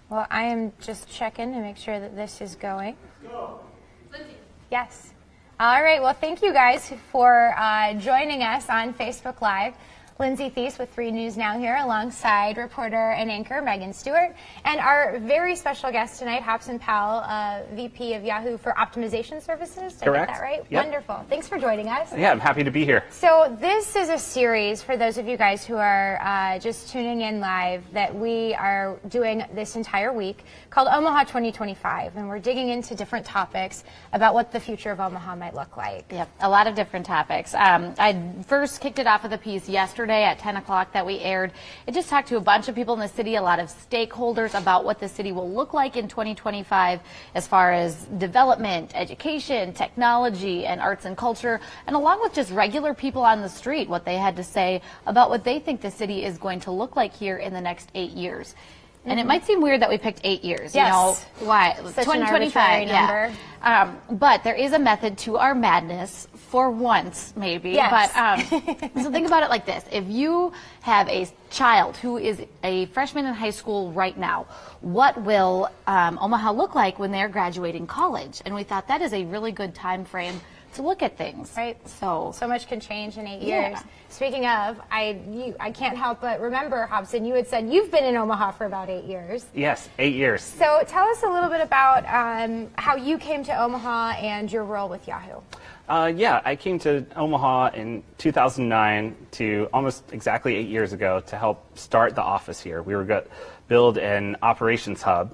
Well, I am just checking to make sure that this is going. Let's go. Lindsay. Yes. All right. Well, thank you guys for joining us on Facebook Live. Lindsay Thies with 3 News Now here alongside reporter and anchor Megan Stewart and our very special guest tonight, Hobson Powell, VP of Yahoo for Optimization Services. Did Correct. I get that right? Yep. Wonderful. Thanks for joining us. Yeah, I'm happy to be here. So this is a series for those of you guys who are just tuning in live that we are doing this entire week called Omaha 2025, and we're digging into different topics about what the future of Omaha might look like. Yep, a lot of different topics. I first kicked it off with a piece yesterday at 10 o'clock that we aired. It just talked to a bunch of people in the city, a lot of stakeholders about what the city will look like in 2025 as far as development, education, technology, and arts and culture, and along with just regular people on the street, what they had to say about what they think the city is going to look like here in the next 8 years. And it might seem weird that we picked 8 years. Yes. You know, why? Such 2025, yeah. But there is a method to our madness for once, maybe. Yes. But so think about it like this. If you have a child who is a freshman in high school right now, what will Omaha look like when they're graduating college? And we thought that is a really good time frame to look at things. Right. So much can change in 8 Yeah. years. Speaking of, I can't help but remember, Hobson, you had said you've been in Omaha for about 8 years. Yes, 8 years. So tell us a little bit about how you came to Omaha and your role with Yahoo. Yeah, I came to Omaha in 2009 to almost exactly 8 years ago to help start the office here. We were going to build an operations hub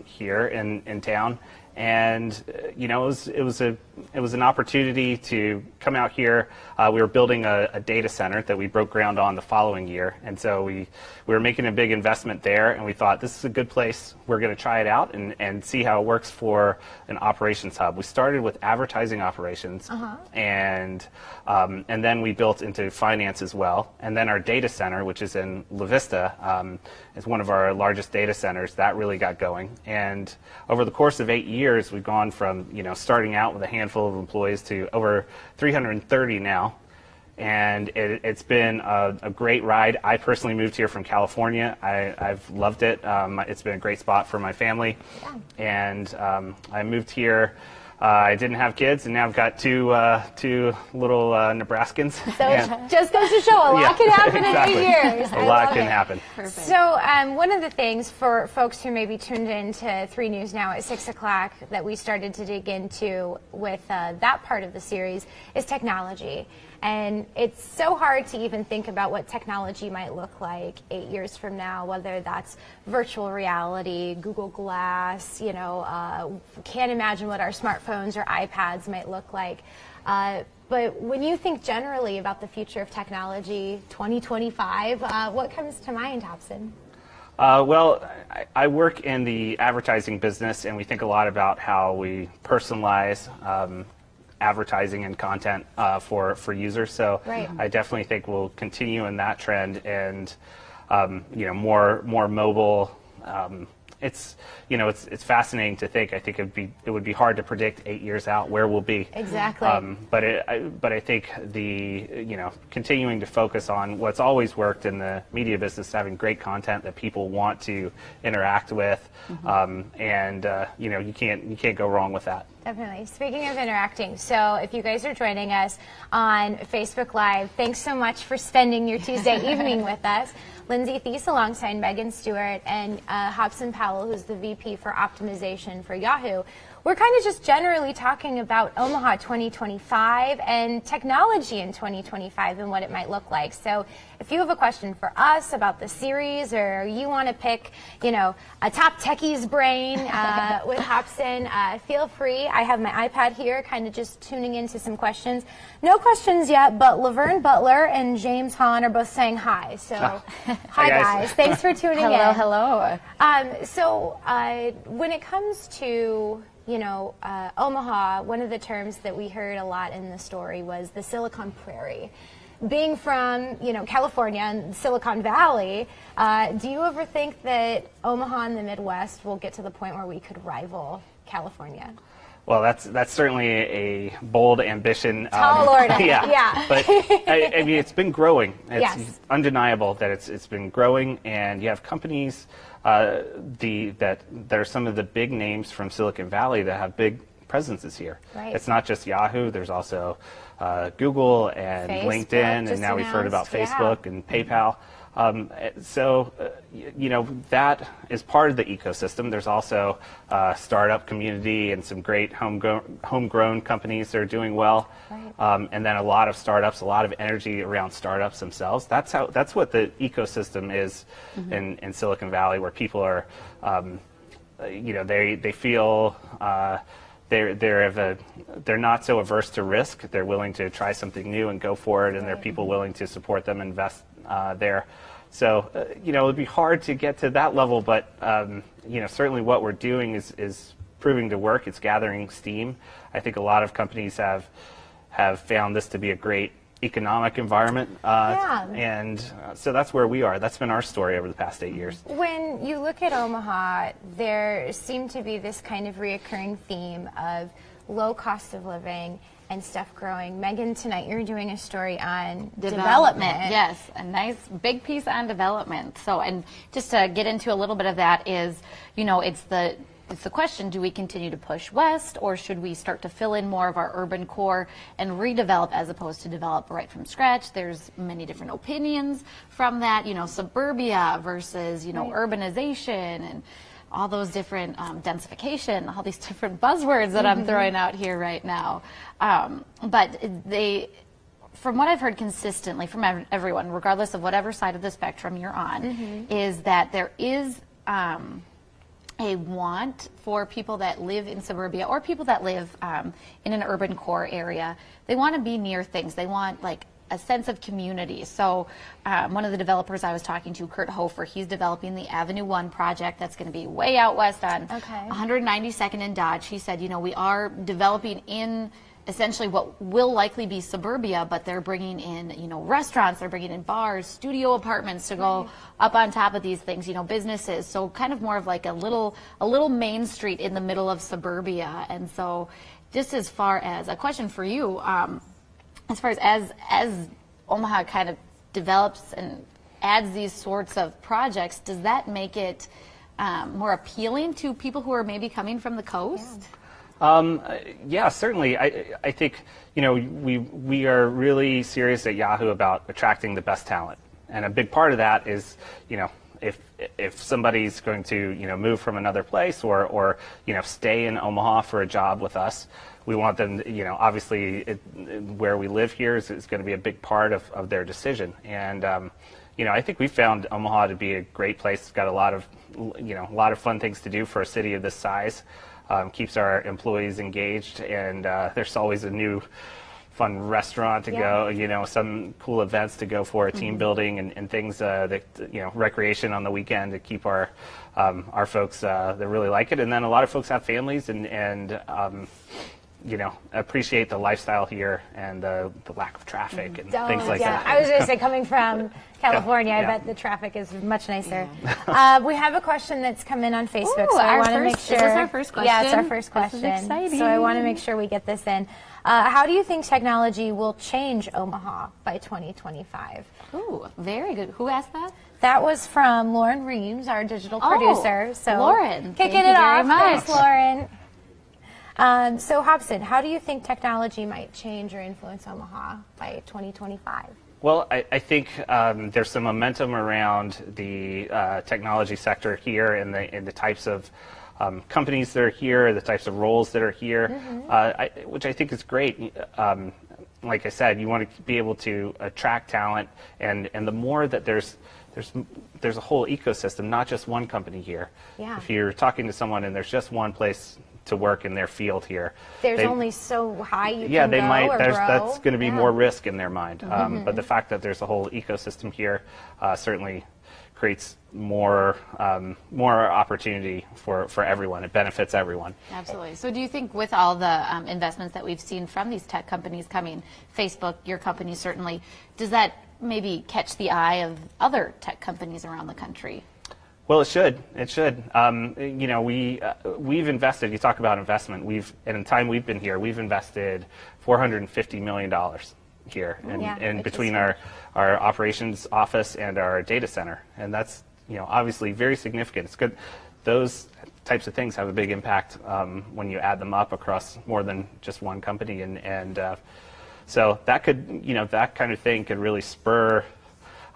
here in town. And you know, it was an opportunity to come out here. We were building a data center that we broke ground on the following year, and so we were making a big investment there. And we thought this is a good place. We're going to try it out and see how it works for an operations hub. We started with advertising operations, and then we built into finance as well. And then our data center, which is in La Vista, is one of our largest data centers. That really got going. And over the course of 8 years, we've gone from starting out with a handful of employees to over 330 now, and it's been a great ride. I personally moved here from California. I've loved it. It's been a great spot for my family, and I moved here. I didn't have kids, and now I've got two little Nebraskans. So it just goes to show a lot can happen exactly. in 8 years. A lot can happen. Perfect. So one of the things for folks who may be tuned in to 3 News Now at 6 o'clock that we started to dig into with that part of the series is technology. And it's so hard to even think about what technology might look like 8 years from now, whether that's virtual reality, Google Glass, can't imagine what our smartphones or iPads might look like. But when you think generally about the future of technology, 2025, what comes to mind, Hobson? Well, I work in the advertising business, and we think a lot about how we personalize advertising and content for users. So Right. I definitely think we'll continue in that trend, and more mobile. It's fascinating to think. I think it would be hard to predict 8 years out where we'll be. Exactly. But I think continuing to focus on what's always worked in the media business, having great content that people want to interact with, and you can't go wrong with that. Definitely. Speaking of interacting, so if you guys are joining us on Facebook Live, thanks so much for spending your Tuesday evening with us. Lindsay Thies alongside Megan Stewart and Hobson Powell, who's the VP for Optimization for Yahoo. We're kind of just generally talking about Omaha 2025 and technology in 2025 and what it might look like. So if you have a question for us about the series, or you want to pick, a top techies brain with Hobson, feel free. I have my iPad here, kind of just tuning into some questions. No questions yet, but Laverne Butler and James Hahn are both saying hi. So hi guys. Thanks for tuning in. Hello. So when it comes to Omaha, one of the terms that we heard a lot in the story was the Silicon Prairie. Being from, California and Silicon Valley, do you ever think that Omaha and the Midwest will get to the point where we could rival California? Well, that's certainly a bold ambition. Tall order. Yeah. But I mean, it's been growing. It's Yes. undeniable that it's been growing, and you have companies that are some of the big names from Silicon Valley that have big presences here. Right. It's not just Yahoo. There's also Google and Facebook LinkedIn, just and now we've heard about announced, Facebook and PayPal. You know, that is part of the ecosystem. There's also a startup community and some great homegrown companies that are doing well. Right. And then a lot of startups, a lot of energy around startups themselves. That's what the ecosystem is in Silicon Valley, where people are, you know, they feel they're not so averse to risk. They're willing to try something new and go for it, and there are people willing to support them, invest there. So, you know, it'd be hard to get to that level, but, you know, certainly what we're doing is proving to work. It's gathering steam. I think a lot of companies have found this to be a great economic environment. And so that's where we are. That's been our story over the past 8 years. When you look at Omaha, there seemed to be this kind of reoccurring theme of low cost of living and stuff growing. Megan, tonight you're doing a story on development. Yes, a nice big piece on development. So, and just to get into a little bit of that is, you know, it's the question, do we continue to push west, or should we start to fill in more of our urban core and redevelop as opposed to develop right from scratch? There's many different opinions from that, you know, suburbia versus, you know, urbanization and all those different densification, all these different buzzwords that I'm throwing out here right now. But from what I've heard consistently from everyone, regardless of whatever side of the spectrum you're on, is that there is a want for people that live in suburbia or people that live in an urban core area. They want to be near things. They want like a sense of community. So one of the developers I was talking to, Kurt Hofer, he's developing the Avenue 1 project that's going to be way out west on 192nd and Dodge. He said, you know, we are developing in essentially what will likely be suburbia, but they're bringing in, you know, restaurants, they're bringing in bars, studio apartments to go up on top of these things, you know, businesses. So kind of more of like a little main street in the middle of suburbia. And so just as far as a question for you, as far as Omaha kind of develops and adds these sorts of projects, does that make it more appealing to people who are maybe coming from the coast? Yeah, certainly. I think, you know, we are really serious at Yahoo about attracting the best talent, and a big part of that is, you know, if somebody's going to, you know, move from another place or you know, stay in Omaha for a job with us, we want them, you know, obviously where we live here is going to be a big part of their decision. And you know, I think we found Omaha to be a great place. It's got a lot of fun things to do for a city of this size. Keeps our employees engaged, and there's always a new fun restaurant to go, you know, some cool events to go for, team building and things that, you know, recreation on the weekend to keep our folks that really like it. And then a lot of folks have families and you know, appreciate the lifestyle here and the lack of traffic and things like that. I was going to say, coming from California, I bet the traffic is much nicer. We have a question that's come in on Facebook, so I want to make sure. Is this our first question? Yeah, it's our first question. This is exciting. So I want to make sure we get this in. How do you think technology will change Omaha by 2025? Ooh, very good. Who asked that? That was from Lauren Reams, our digital producer. So Lauren, kicking thank it you off. very much. Thanks, Lauren. So Hobson, how do you think technology might change or influence Omaha by 2025? Well, I think there's some momentum around the technology sector here and the types of companies that are here, the types of roles that are here, which I think is great. Like I said, you want to be able to attract talent, and the more that there's a whole ecosystem, not just one company here. Yeah. If you're talking to someone and there's just one place to work in their field here, there's only so high you can they go might. or grow. That's going to be more risk in their mind. But the fact that there's a whole ecosystem here certainly creates more opportunity for everyone. It benefits everyone. Absolutely. So do you think with all the investments that we've seen from these tech companies coming, Facebook, your company certainly, does that maybe catch the eye of other tech companies around the country? Well, it should. It should. You know, we've invested. You talk about investment. In the time we've been here, we've invested $450 million here, in between our operations office and our data center, and that's, you know, obviously very significant. It's good. Those types of things have a big impact when you add them up across more than just one company, and so that could, you know, that kind of thing could really spur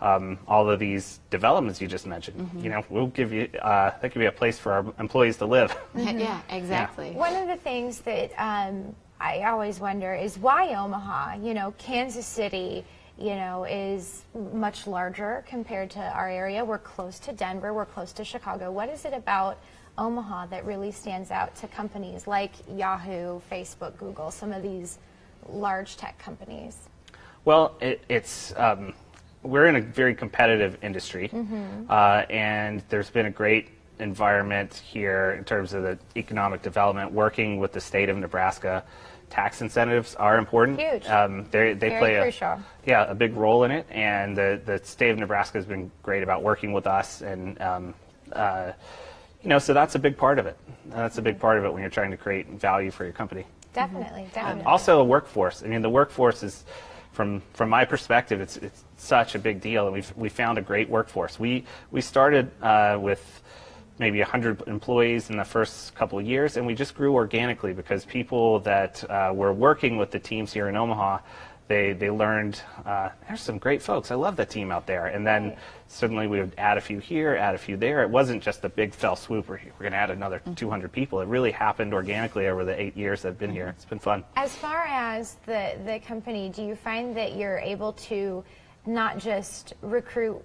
all of these developments you just mentioned. You know, we'll give you that could be a place for our employees to live. Yeah, exactly. Yeah. One of the things that I always wonder is why Omaha? You know, Kansas City, you know, is much larger compared to our area. We're close to Denver. We're close to Chicago. What is it about Omaha that really stands out to companies like Yahoo, Facebook, Google, some of these large tech companies? Well, it's we're in a very competitive industry, and there's been a great environment here in terms of the economic development. Working with the state of Nebraska, tax incentives are important. Huge. They play crucial. a big role in it, and the state of Nebraska has been great about working with us, and you know, so that's a big part of it. That's a big part of it when you're trying to create value for your company. Definitely, definitely. Also, a workforce. I mean, the workforce is, from my perspective, it's such a big deal, and we found a great workforce. We started with maybe 100 employees in the first couple of years, and we just grew organically because people that were working with the teams here in Omaha, they learned there's some great folks. I love that team out there, and then suddenly we would add a few here, add a few there. It wasn't just a big fell swoop. We're going to add another 200 people. It really happened organically over the 8 years I've been here. It's been fun. As far as the company, do you find that you're able to not just recruit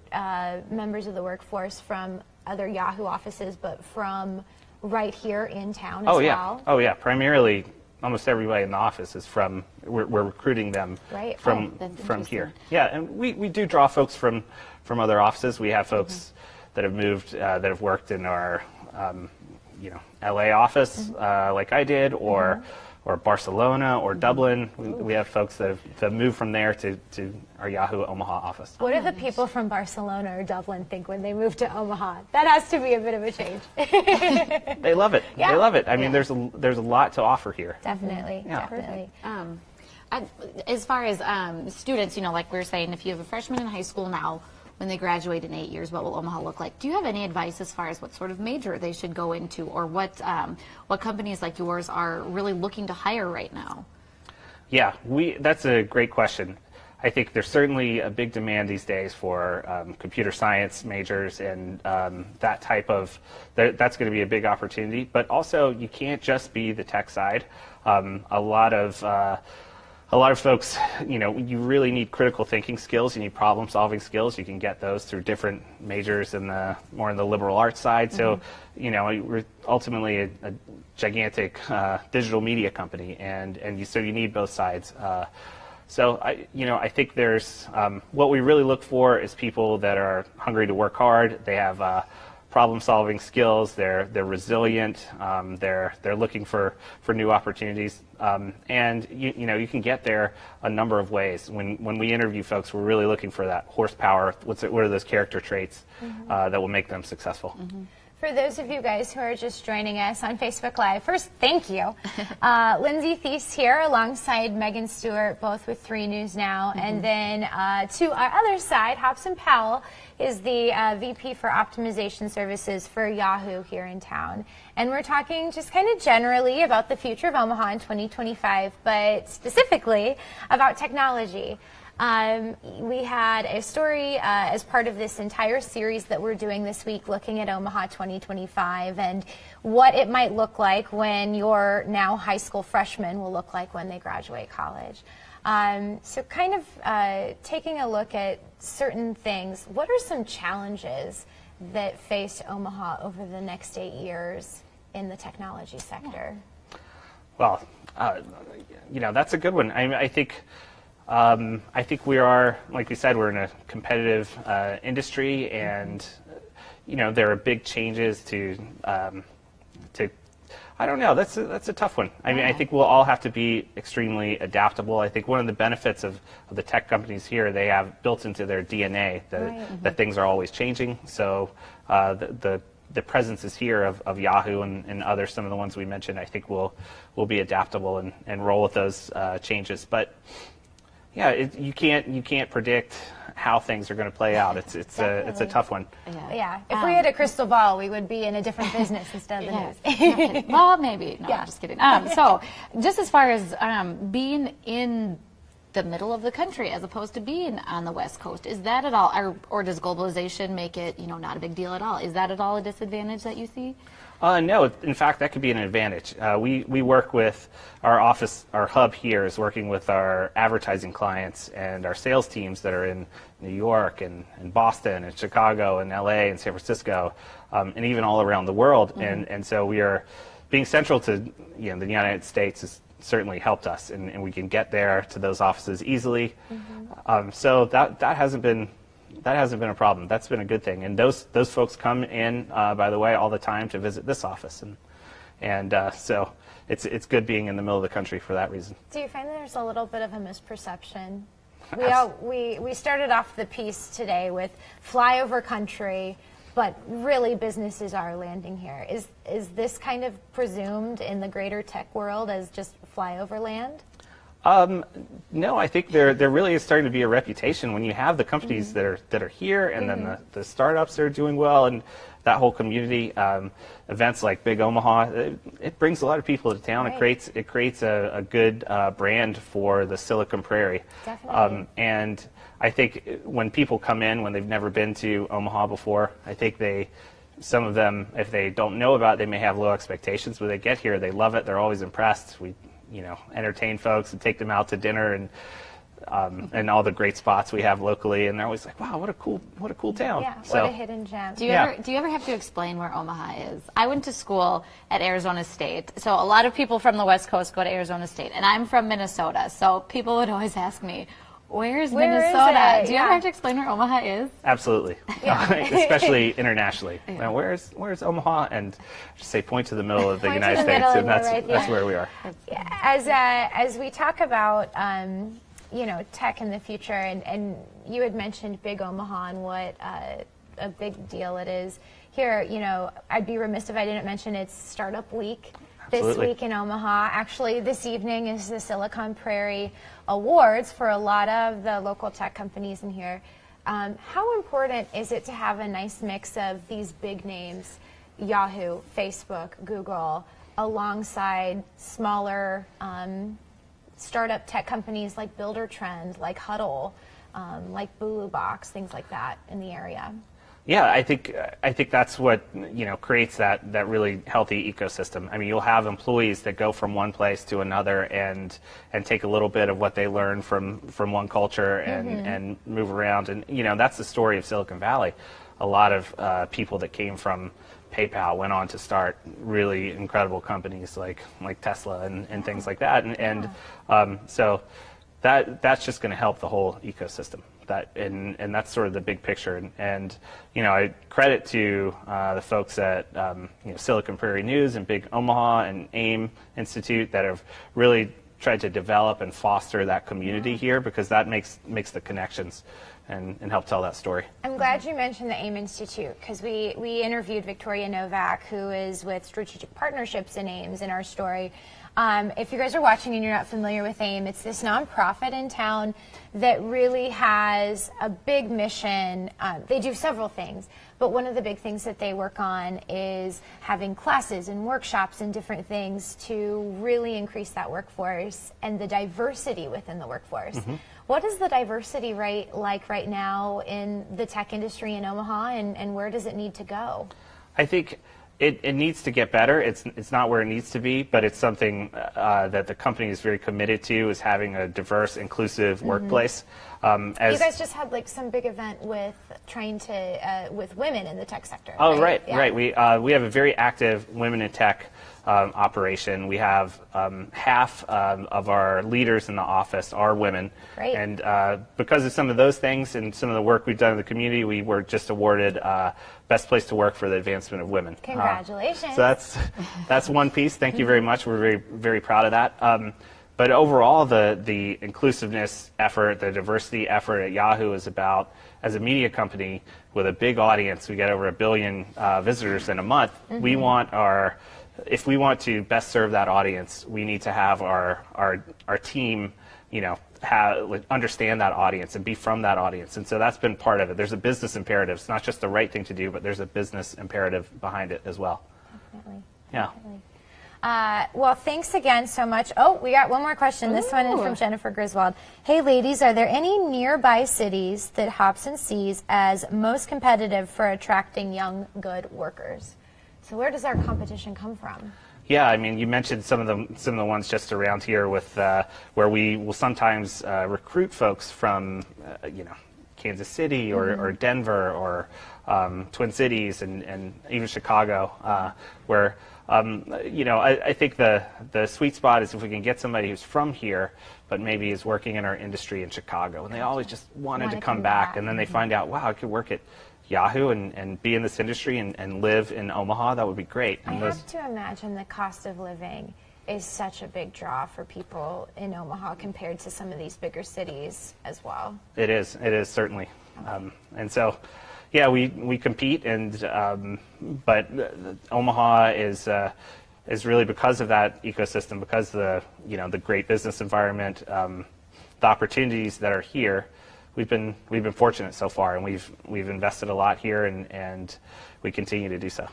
members of the workforce from other Yahoo offices, but from right here in town as well? Oh yeah, primarily almost everybody in the office is from, we're recruiting them from here. Yeah, and we do draw folks from other offices. We have folks that have moved, that have worked in our you know, LA office like I did, or Barcelona or Dublin. We have folks that have moved from there to our Yahoo Omaha office. What do the people from Barcelona or Dublin think when they move to Omaha? That has to be a bit of a change. They love it. Yeah. They love it. I mean, there's a lot to offer here. Definitely, Yeah. definitely. As far as students, you know, like we were saying, if you have a freshman in high school now, when they graduate in 8 years, what will Omaha look like? Do you have any advice as far as what sort of major they should go into, or what companies like yours are really looking to hire right now? Yeah, that's a great question. I think there's certainly a big demand these days for computer science majors, and that type of, that's going to be a big opportunity. But also, you can't just be the tech side. A lot of folks, you know, you really need critical thinking skills. You need problem-solving skills. You can get those through different majors more in the liberal arts side. So, you know, we're ultimately a gigantic digital media company, and so you need both sides. So I think there's what we really look for is people that are hungry to work hard. They have problem-solving skills. They're resilient. They're looking for new opportunities, and you can get there a number of ways. When we interview folks, we're really looking for that horsepower. What are those character traits that will make them successful? For those of you guys who are just joining us on Facebook Live, first, thank you. Lindsay Thies here alongside Megan Stewart, both with 3 News Now. And then to our other side, Hobson Powell is the VP for Optimization Services for Yahoo here in town. And we're talking just kind of generally about the future of Omaha in 2025, but specifically about technology. We had a story as part of this entire series that we're doing this week looking at Omaha 2025 and what it might look like when your now high school freshmen will look like when they graduate college. So kind of taking a look at certain things, what are some challenges that face Omaha over the next 8 years in the technology sector? Well, that's a good one. I think we are, like we said, we're in a competitive industry, and there are big changes to I don't know. That's a tough one. I mean, I think we'll all have to be extremely adaptable. I think one of the benefits of the tech companies here, they have built into their DNA that things are always changing. So the presence is here of Yahoo and other some of the ones we mentioned. I think we'll be adaptable and roll with those changes. But yeah, you can't predict how things are going to play out. It's a tough one. Yeah. If we had a crystal ball, we would be in a different business instead of the news. Well, maybe. No, I'm just kidding. So, just as far as being in the middle of the country as opposed to being on the West Coast, is that at all, or does globalization make it, not a big deal at all? Is that at all a disadvantage that you see? No, in fact, that could be an advantage. We work with our office, our hub here is working with our advertising clients and our sales teams that are in New York and Boston and Chicago and LA and San Francisco, and even all around the world. And so we are being central to the United States has certainly helped us, and we can get there to those offices easily. So that hasn't been a problem. That's been a good thing. And those folks come in, by the way, all the time to visit this office, and so it's good being in the middle of the country for that reason. Do you find that there's a little bit of a misperception? We started off the piece today with Flyover Country, but really businesses are landing here. Is this kind of presumed in the greater tech world as just flyover land? No, I think there really is starting to be a reputation when you have the companies that are here, and then the startups that are doing well, and that whole community. Events like Big Omaha, it brings a lot of people to town. Right. It creates a good brand for the Silicon Prairie. Definitely. And I think when people come in when they've never been to Omaha before, I think some of them, if they don't know about it, they may have low expectations, but they get here, they love it, they're always impressed. We entertain folks and take them out to dinner and all the great spots we have locally, and they're always like, "Wow, what a cool town!" Yeah, what a hidden gem. Do you ever have to explain where Omaha is? I went to school at Arizona State, so a lot of people from the West Coast go to Arizona State, and I'm from Minnesota, so people would always ask me, "Where's Minnesota?" Do you ever have to explain where Omaha is? Absolutely, especially internationally. Now, where's Omaha? And just say, point to the middle of the United States, and that's where we are. As we talk about tech in the future, and you had mentioned Big Omaha and what a big deal it is here. I'd be remiss if I didn't mention it's Startup Week. This week in Omaha. Actually, this evening is the Silicon Prairie Awards for a lot of the local tech companies in here. How important is it to have a nice mix of these big names, Yahoo, Facebook, Google, alongside smaller startup tech companies like Buildertrend, like Huddle, like BuluBox, things like that in the area? Yeah, I think that's what creates that really healthy ecosystem. I mean, you'll have employees that go from one place to another and take a little bit of what they learn from one culture and move around. And that's the story of Silicon Valley. A lot of people that came from PayPal went on to start really incredible companies like Tesla and things like that. So that's just going to help the whole ecosystem. And that's sort of the big picture. And I credit to the folks at Silicon Prairie News and Big Omaha and AIM Institute that have really tried to develop and foster that community here, because that makes the connections and help tell that story. I'm glad you mentioned the AIM Institute, because we interviewed Victoria Novak, who is with Strategic Partnerships in AIMS, in our story. If you guys are watching and you're not familiar with AIM, it's this nonprofit in town that really has a big mission. They do several things, but one of the big things that they work on is having classes and workshops and different things to really increase that workforce and the diversity within the workforce. What is the diversity rate like right now in the tech industry in Omaha, and where does it need to go? I think it needs to get better. It's not where it needs to be, but it's something that the company is very committed to, is having a diverse, inclusive workplace. You guys just had some big event with trying to with women in the tech sector. Oh, right. We have a very active Women in Tech operation. We have half of our leaders in the office are women. Great. And because of some of those things and some of the work we've done in the community, we were just awarded Best Place to Work for the Advancement of Women. Congratulations. So that's one piece. Thank you very much. We're very, very proud of that. But overall, the inclusiveness effort, the diversity effort at Yahoo is about, as a media company with a big audience, we get over 1 billion visitors in a month. We want if we want to best serve that audience, we need to have our team, understand that audience and be from that audience. And so that's been part of it. There's a business imperative. It's not just the right thing to do, but there's a business imperative behind it as well. Definitely. Yeah. Definitely. Well, thanks again so much. Oh, we got one more question. This one is from Jennifer Griswold. Hey, ladies, are there any nearby cities that Hobson sees as most competitive for attracting young, good workers? So where does our competition come from? Yeah, I mean, you mentioned some of the ones just around here with where we will sometimes recruit folks from, Kansas City or Denver or Twin Cities and even Chicago, where I think the sweet spot is if we can get somebody who's from here, but maybe is working in our industry in Chicago, and they always just wanted to come back, and then they find out, wow, I could work at Yahoo and be in this industry and live in Omaha. That would be great. I have to imagine the cost of living is such a big draw for people in Omaha compared to some of these bigger cities as well. It is certainly. And so, yeah, we compete, but Omaha is really, because of that ecosystem, because of the great business environment, the opportunities that are here. We've been fortunate so far, and we've invested a lot here, and we continue to do so.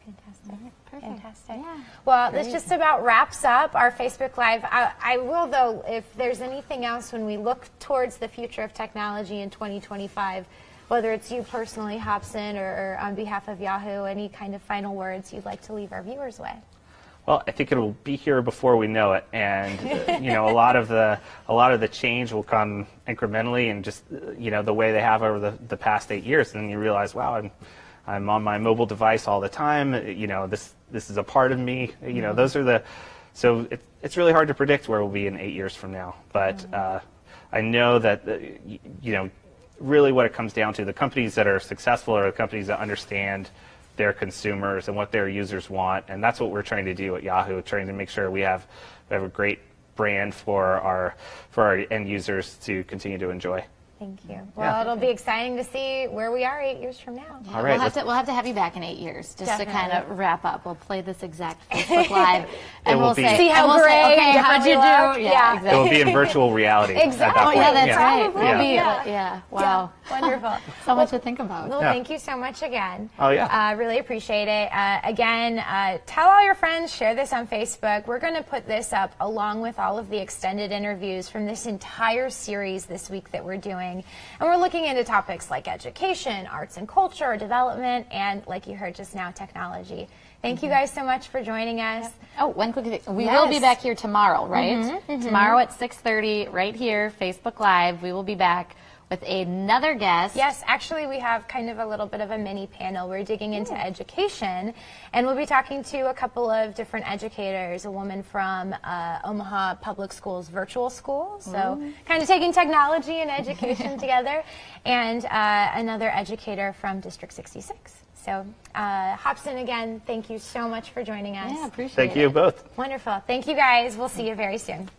Fantastic. Perfect. Fantastic. Yeah. Well, this just about wraps up our Facebook Live. I will, though, if there's anything else when we look towards the future of technology in 2025, whether it's you personally, Hobson, or on behalf of Yahoo, any kind of final words you'd like to leave our viewers with? Well, I think it will be here before we know it, and a lot of the change will come incrementally, and just the way they have over the past 8 years, and then you realize, wow, I'm on my mobile device all the time. This is a part of me. Those are so it's really hard to predict where we'll be in 8 years from now. But I know that really what it comes down to, the companies that are successful are the companies that understand their consumers and what their users want, and that's what we're trying to do at Yahoo, trying to make sure we have a great brand for our end users to continue to enjoy. Thank you. Well, it'll be exciting to see where we are 8 years from now. Yeah, all right, we'll have to have you back in 8 years just Definitely. to kind of wrap up. We'll play this exact Facebook Live, and will we'll be. say, See how and we'll say, great okay, and how'd you different do? we look. Yeah. Exactly. It will be in virtual reality. Exactly. At that point. Oh, yeah, that's Yeah. right. We'll be, yeah. Wow. Wonderful. So much to think about. Well, Yeah. thank you so much again. Oh, yeah. Really appreciate it. Again, tell all your friends, share this on Facebook. We're going to put this up along with all of the extended interviews from this entire series this week that we're doing. And we're looking into topics like education, arts and culture, development, and, like you heard just now, technology. Thank you guys so much for joining us. Oh, one quick thing. We Yes. will be back here tomorrow, right? Tomorrow at 6:30, right here, Facebook Live. We will be back with another guest. Yes, actually, we have kind of a little bit of a mini panel. We're digging into education, and we'll be talking to a couple of different educators, a woman from Omaha Public Schools Virtual School, so kind of taking technology and education together, and another educator from District 66. So, Hobson, again, thank you so much for joining us. Yeah, appreciate it. Thank you both. Wonderful. Thank you, guys. We'll see you very soon.